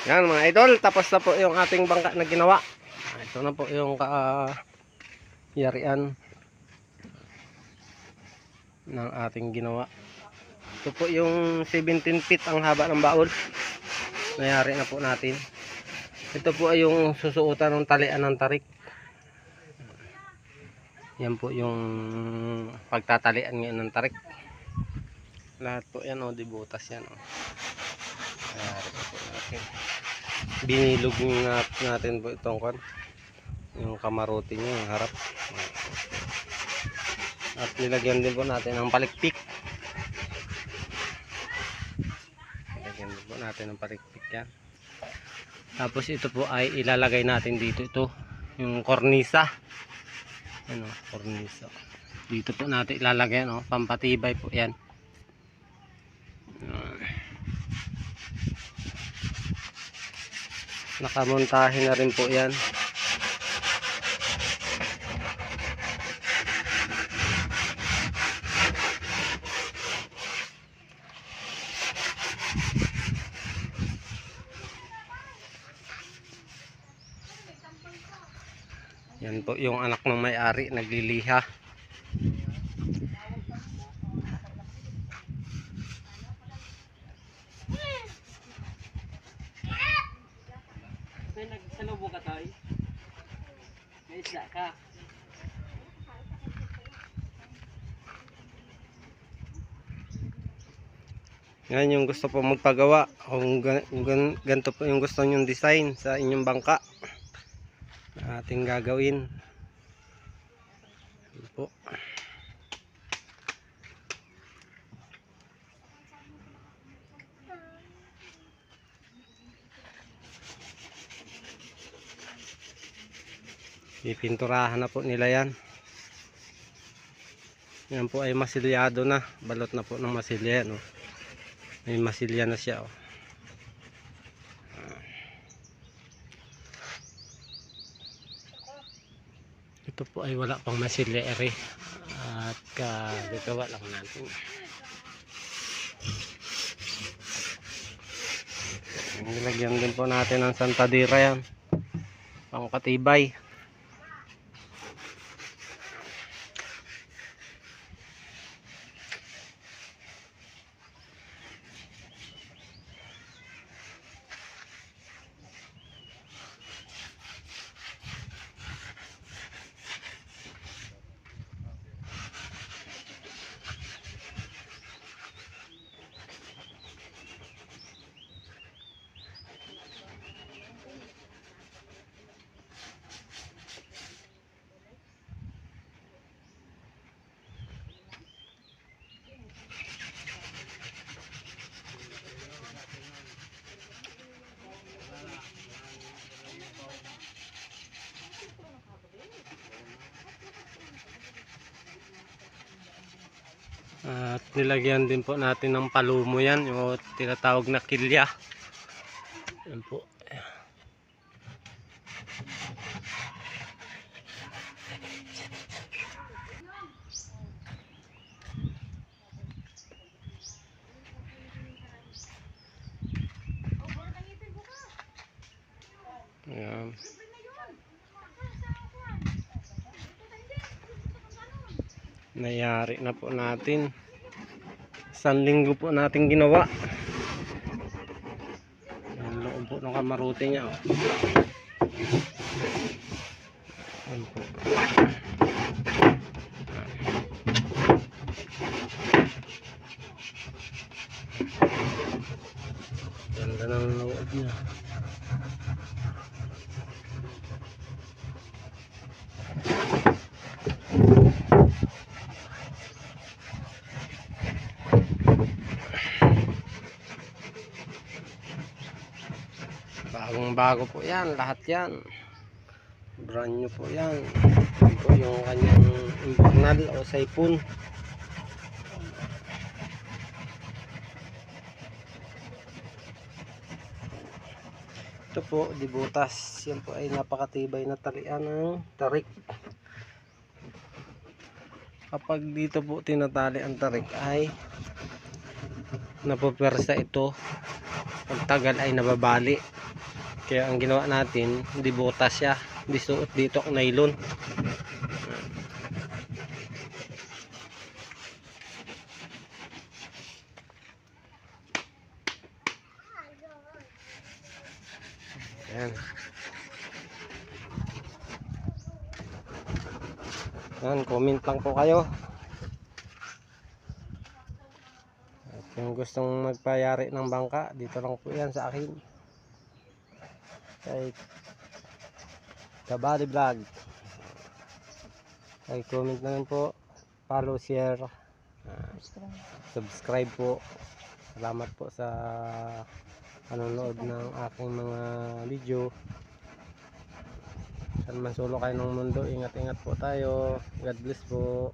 Yan mga idol, tapos na po yung ating bangka na ginawa. Ito na po yung yarian ng ating ginawa. Ito po yung 17 feet ang haba ng baul. Nayari na po natin. Ito po ay yung susuotan ng talian ng tarik. Yan po yung pagtatalian ngayon ng tarik. Lahat po yan o, dibutas yan o. Nayari na po natin. Binilog natin po itong yung kamarote niya, yung harap. At nilagyan din po natin ng palikpik. Nilagyan din po natin ng palikpik yan. Tapos ito po ay ilalagay natin dito, ito yung kornisa. Ano, kornisa. Dito po natin ilalagay, no, pampatibay po yan. Nakamontahe na rin po yan. Yan po yung anak ng may-ari nagliliha. Nagsalubo ka tayo. May isla ka. Yan yung gusto po magpagawa. Kung ganito po yung gusto nyong design sa inyong bangka, ating gagawin. Yan po. Pipinturahan na po nila yan. Yan po ay masilyado na. Balot na po ng masilya. No? May masilya na siya. Oh. Ito po ay wala pang masilya ere. At gagawa lang natin. Nilagyan din po natin ng santadira yan. Pangkatibay. At nilagyan din po natin ng palumo yan, yung tinatawag na kilya. Yan po. Ayan. Nayari na po natin. 1 linggo po natin ginawa. Ang loob po ng kamarote niya. Oh. Ayan po. Ganda ng loob niya. Bagong bago po yan, lahat yan brand new po yan. Ito po yung kanyang imbornal o saipon. Ito po dibutas, yan po ay napakatibay na talian ng tarik. Kapag dito po tinatali ang tarik ay napupersa ito, pagtagal ay nababali. Kaya ang ginawa natin, hindi butas siya, hindi suot dito ang nylon. Ayan. Ayan, comment lang po kayo. At yung gustong magpayari ng bangka, dito lang po yan sa akin. Kay Kabady Vlog. Ay comment na rin po. Follow, share. Subscribe po. Salamat po sa panonood ng aking mga video. Saan man sulok kayo ng mundo, ingat-ingat po tayo. God bless po.